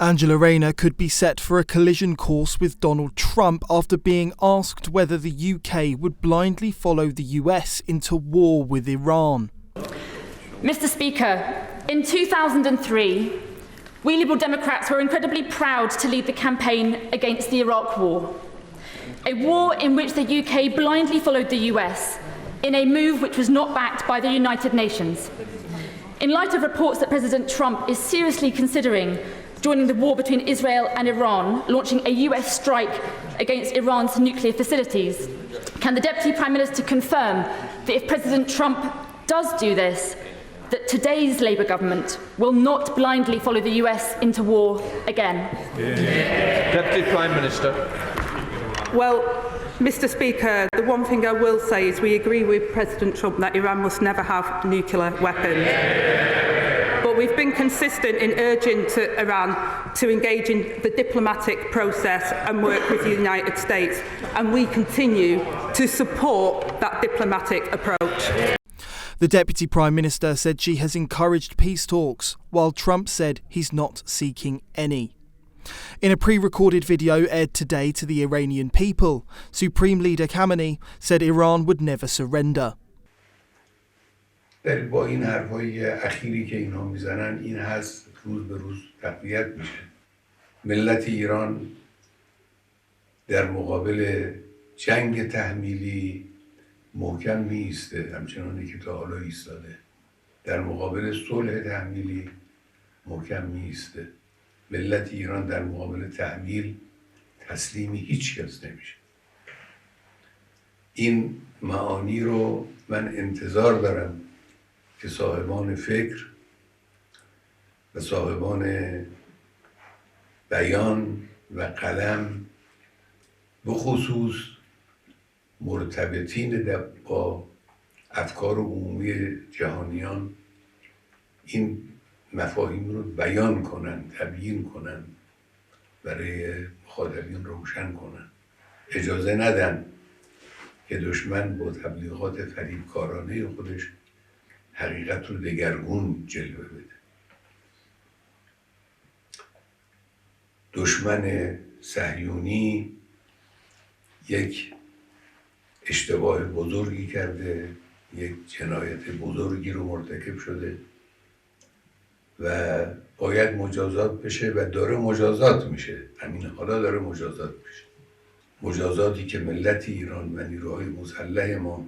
Angela Rayner could be set for a collision course with Donald Trump after being asked whether the UK would blindly follow the US into war with Iran. Mr. Speaker, in 2003, we Liberal Democrats were incredibly proud to lead the campaign against the Iraq War, a war in which the UK blindly followed the US in a move which was not backed by the United Nations. In light of reports that President Trump is seriously considering joining the war between Israel and Iran, launching a US strike against Iran's nuclear facilities, can the Deputy Prime Minister confirm that if President Trump does do this, that today's Labour government will not blindly follow the US into war again? Deputy Prime Minister. Well, Mr. Speaker, the one thing I will say is we agree with President Trump that Iran must never have nuclear weapons. But we've been consistent in urging Iran to engage in the diplomatic process and work with the United States, and we continue to support that diplomatic approach. The Deputy Prime Minister said she has encouraged peace talks, while Trump said he's not seeking any. In a pre-recorded video aired today to the Iranian people, Supreme Leader Khamenei said Iran would never surrender. با این حرفای اخیری که اینا میزنن این هست روز به روز تقویت میشه. ملت ایران در مقابل جنگ تحمیلی محکم میسته، همچنانی که تا حالا ایستاده. در مقابل صلح تحمیلی محکم میسته. ملت ایران در مقابل تحمیل تسلیم هیچ کس نمیشه. این معانی رو من انتظار دارم که صاحبان فکر و صاحبان بیان و قلم به خصوص مرتبطین با افکار عمومی جهانیان این مفاهیم رو بیان کنن، تبیین کنن، برای مخاطبین روشن کنن. اجازه ندن که دشمن با تبلیغات فریبکارانه خودش حقیقت رو دگرگون جلوه بده. دشمن صهیونی یک اشتباه بزرگی کرده، یک جنایت بزرگی رو مرتکب شده و باید مجازات بشه و داره مجازات میشه. همین حالا داره مجازات میشه. مجازاتی که ملت ایران و نیروهای مسلح ما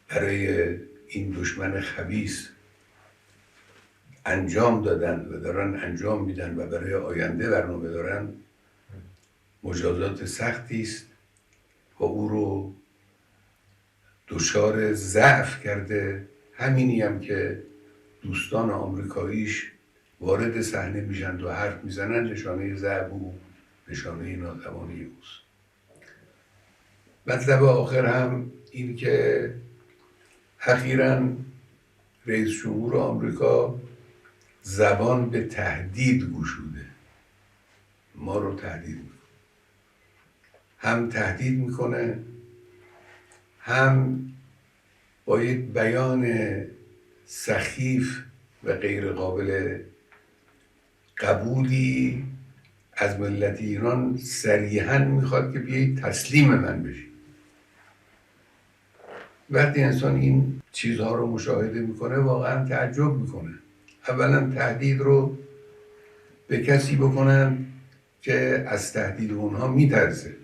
برای این دشمن خبیث انجام دادن و دارن انجام میدن و برای آینده برنامه دارن، مجازات سختی است و او رو دچار ضعف کرده. همینی هم که دوستان آمریکاییش وارد صحنه میشن و حرف میزنن نشانه ضعف و نشانه ناتوانی اوست. مطلب آخر هم این که اخیراً رئیس جمهور آمریکا زبان به تهدید گشوده. ما رو تهدید میکنه. هم تهدید میکنه، هم با یک بیان سخیف و غیر قابل قبولی از ملت ایران صریحاً میخواد که بیایید تسلیم من بشید. وقتی انسان این چیزها رو مشاهده میکنه واقعا تعجب میکنه. اولا تهدید رو به کسی بکنن که از تهدید اونها میترسه.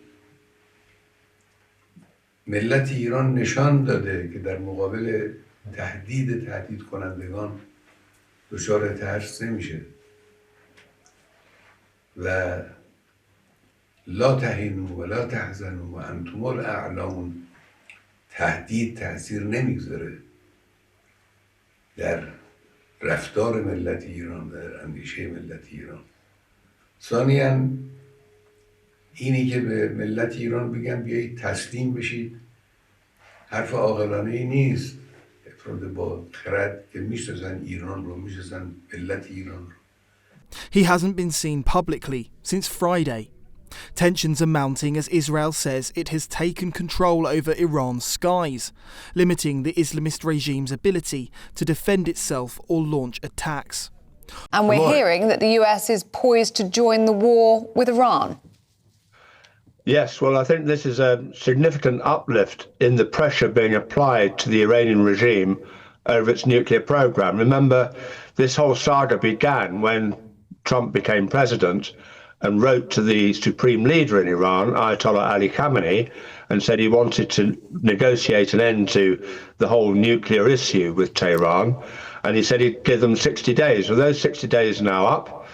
ملت ایران نشان داده که در مقابل تهدید کنندگان دچار ترس نمیشه و لا تهینوا ولا تحزنوا و انتم الاعلون. تهدید تأثیر نمیگذاره در رفتار ملت ایران، در اندیشه ملت ایران. ثانیاً اینی که به ملت ایران بگن بیایید تسلیم بشید حرف عاقلانه ای نیست. افراد با خرد که میشناسن ایران رو، میشناسن ملت ایران رو. He hasn't been seen publicly since Friday. Tensions are mounting as Israel says it has taken control over Iran's skies, limiting the Islamist regime's ability to defend itself or launch attacks. And we're hearing that the US is poised to join the war with Iran. Yes, well, I think this is a significant uplift in the pressure being applied to the Iranian regime over its nuclear program. Remember, this whole saga began when Trump became president and wrote to the supreme leader in Iran, Ayatollah Ali Khamenei, and said he wanted to negotiate an end to the whole nuclear issue with Tehran. And he said he'd give them 60 days. Well, those 60 days are now up.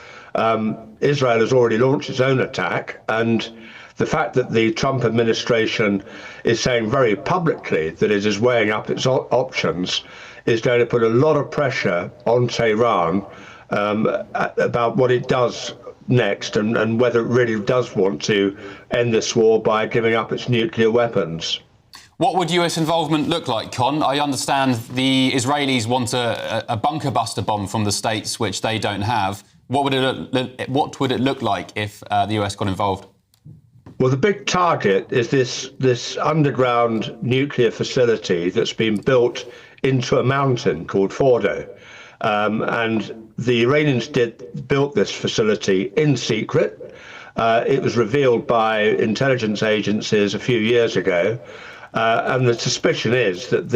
Israel has already launched its own attack, and the fact that the Trump administration is saying very publicly that it is weighing up its options is going to put a lot of pressure on Tehran about what it does next and whether it really does want to end this war by giving up its nuclear weapons. What would US involvement look like, Con? I understand the Israelis want a bunker buster bomb from the States, which they don't have. What would it look like if the US got involved? Well, the big target is this underground nuclear facility that's been built into a mountain called Fordo. And the Iranians built this facility in secret. It was revealed by intelligence agencies a few years ago. And the suspicion is that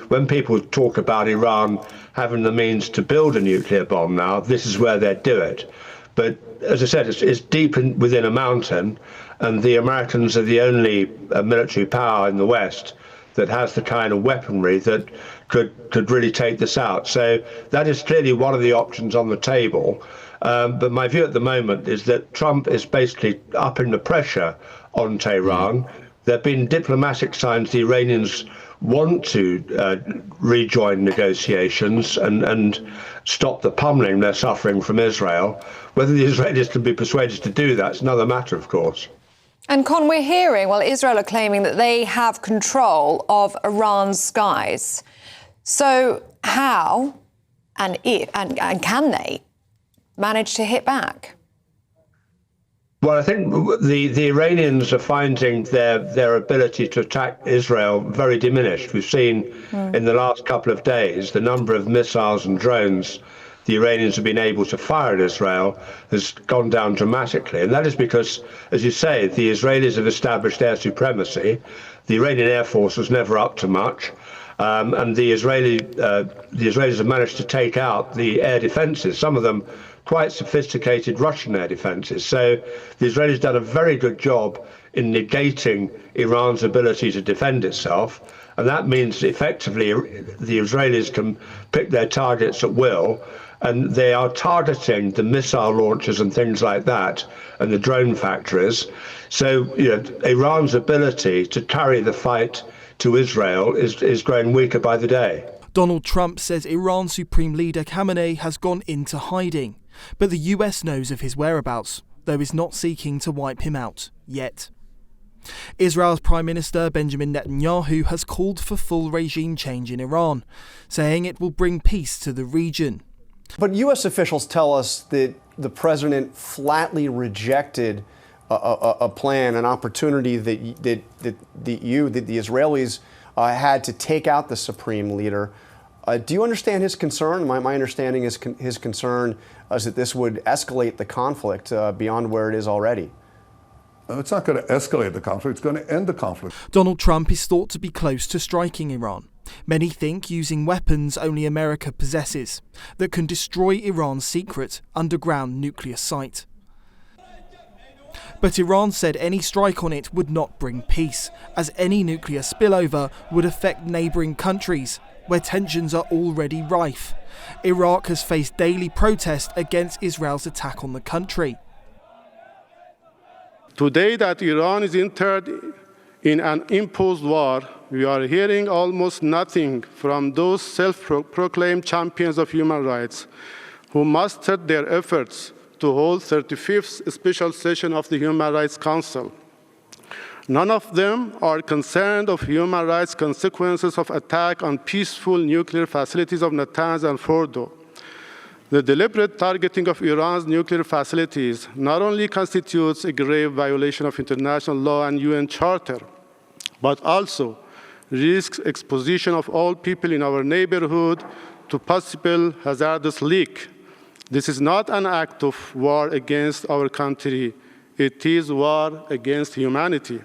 when people talk about Iran having the means to build a nuclear bomb now, this is where they'd do it. But as I said, it's deep within a mountain, and the Americans are the only military power in the West that has the kind of weaponry that could really take this out. So that is clearly one of the options on the table. But my view at the moment is that Trump is basically upping the pressure on Tehran. There have been diplomatic signs the Iranians want to rejoin negotiations and stop the pummeling they're suffering from Israel. Whether the Israelis can be persuaded to do that is another matter, of course. And Con, we're hearing, well, Israel are claiming that they have control of Iran's skies. So how and can they manage to hit back? Well, I think the Iranians are finding their ability to attack Israel very diminished. We've seen in the last couple of days the number of missiles and drones the Iranians have been able to fire at Israel has gone down dramatically. And that is because, as you say, the Israelis have established air supremacy. The Iranian Air Force was never up to much. And the Israelis have managed to take out the air defenses, some of them quite sophisticated Russian air defenses. So the Israelis have done a very good job in negating Iran's ability to defend itself. And that means effectively the Israelis can pick their targets at will. And they are targeting the missile launchers and things like that, and the drone factories. So, Iran's ability to carry the fight to Israel is growing weaker by the day. Donald Trump says Iran's Supreme Leader Khamenei has gone into hiding, but the US knows of his whereabouts, though is not seeking to wipe him out yet. Israel's Prime Minister Benjamin Netanyahu has called for full regime change in Iran, saying it will bring peace to the region. But U.S. officials tell us that the president flatly rejected a plan, an opportunity that the Israelis had to take out the supreme leader. Do you understand his concern? My understanding is his concern is that this would escalate the conflict beyond where it is already. It's not going to escalate the conflict. It's going to end the conflict. Donald Trump is thought to be close to striking Iran. Many think using weapons only America possesses that can destroy Iran's secret underground nuclear site. But Iran said any strike on it would not bring peace, as any nuclear spillover would affect neighbouring countries, where tensions are already rife. Iraq has faced daily protests against Israel's attack on the country. Today that Iran is entered in an imposed war, we are hearing almost nothing from those self-proclaimed champions of human rights who mustered their efforts to hold 35th special session of the Human Rights Council. None of them are concerned of human rights consequences of attack on peaceful nuclear facilities of Natanz and Fordo. The deliberate targeting of Iran's nuclear facilities not only constitutes a grave violation of international law and UN Charter, but also risks exposition of all people in our neighborhood to possible hazardous leak. This is not an act of war against our country. It is war against humanity.